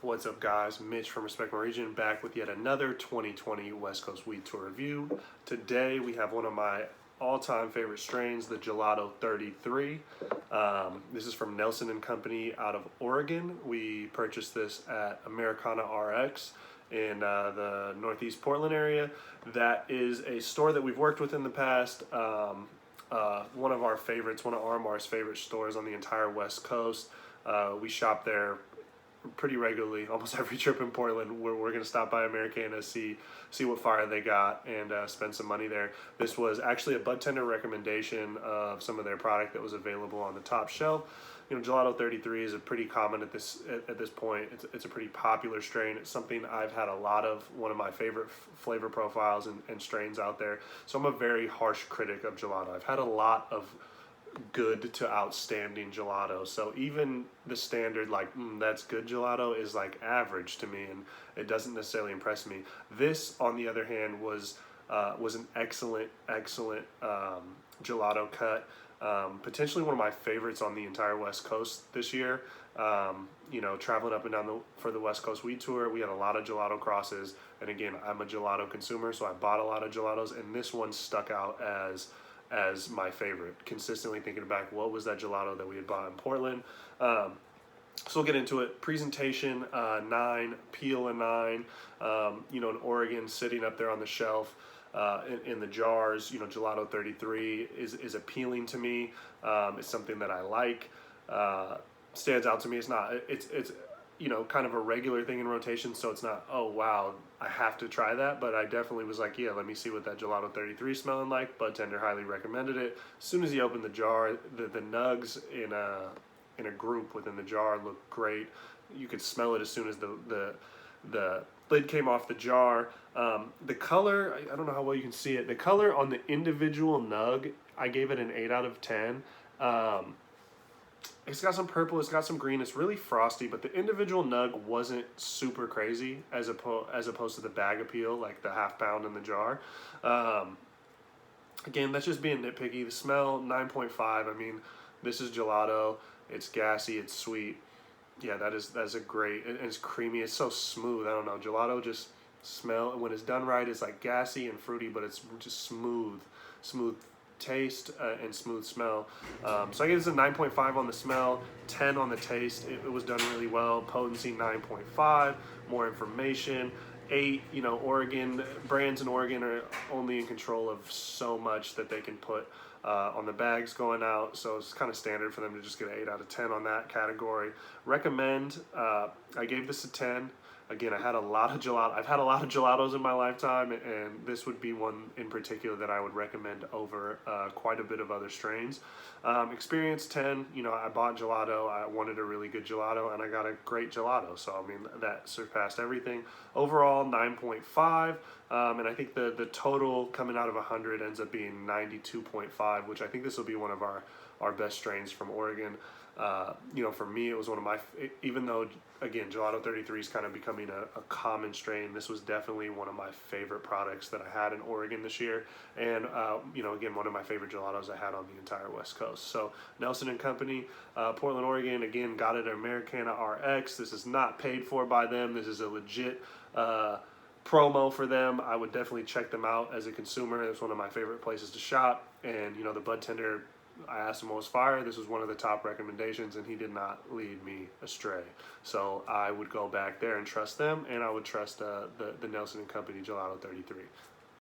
What's up, guys? Mitch from Respect My Region back with yet another 2020 West Coast Weed Tour review. Today we have one of my all-time favorite strains, the Gelato 33. This is from Nelson & Company out of Oregon. We purchased this at AmericannaRX in the Northeast Portland area. That is a store that we've worked with in the past. One of our favorites, one of RMR's favorite stores on the entire West Coast. We shop there pretty regularly. Almost every trip in Portland, we're going to stop by Americanna, see what fire they got, and spend some money there. This was actually a budtender recommendation of some of their product that was available on the top shelf. You know, Gelato 33 is a pretty common at this point. It's a pretty popular strain. It's something I've had a lot of, one of my favorite flavor profiles and strains out there. So I'm a very harsh critic of Gelato. I've had a lot of good to outstanding gelato, so even the standard like that's good gelato is like average to me, and it doesn't necessarily impress me. This, on the other hand, was an excellent gelato cut. Potentially one of my favorites on the entire West Coast this year. You know, traveling up and down for the West Coast Weed Tour, we had a lot of gelato crosses, and again, I'm a gelato consumer, so I bought a lot of gelatos, and this one stuck out as my favorite. Consistently thinking back, what was that gelato that we had bought in Portland? So we'll get into it. Presentation, 9, peel a 9. You know, in Oregon, sitting up there on the shelf in the jars. You know, Gelato 33 is appealing to me. It's something that I like. Stands out to me. It's you know, kind of a regular thing in rotation, so it's not, oh wow, I have to try that, but I definitely was like, yeah, let me see what that Gelato 33 is smelling like. Budtender highly recommended it. As soon as he opened the jar, the nugs in a group within the jar looked great. You could smell it as soon as the lid came off the jar. The color, I don't know how well you can see it, the color on the individual nug, I gave it an 8 out of 10. It's got some purple, it's got some green, it's really frosty, but the individual nug wasn't super crazy as opposed to the bag appeal, like the half pound in the jar. Again, that's just being nitpicky. The smell, 9.5. I mean, this is gelato. It's gassy, it's sweet. Yeah, that's a great, and it's creamy, it's so smooth. I don't know, gelato just smell, when it's done right, it's like gassy and fruity, but it's just smooth taste and smooth smell. So I give this a 9.5 on the smell, 10 on the taste. It was done really well. Potency 9.5. More information 8. You know, Oregon brands in Oregon are only in control of so much that they can put on the bags going out, so it's kind of standard for them to just get an 8 out of 10 on that category. Recommend. I gave this a 10. Again, I've had a lot of gelatos in my lifetime, and this would be one in particular that I would recommend over quite a bit of other strains. Experience 10. You know, I bought gelato. I wanted a really good gelato, and I got a great gelato. So I mean, that surpassed everything. Overall, 9.5. And I think the total coming out of 100 ends up being 92.5, which I think this will be one of our best strains from Oregon. You know, for me, it was one of my, even though, again, Gelato 33 is kind of becoming a common strain, this was definitely one of my favorite products that I had in Oregon this year. And, you know, again, one of my favorite gelatos I had on the entire West Coast. So, Nelson & Company, Portland, Oregon, again, got it at AmericannaRX. This is not paid for by them. This is a legit promo for them. I would definitely check them out as a consumer. It's one of my favorite places to shop. And, you know, the budtender, I asked him what was fire. This was one of the top recommendations, and he did not lead me astray. So I would go back there and trust them, and I would trust the Nelson & Company Gelato 33.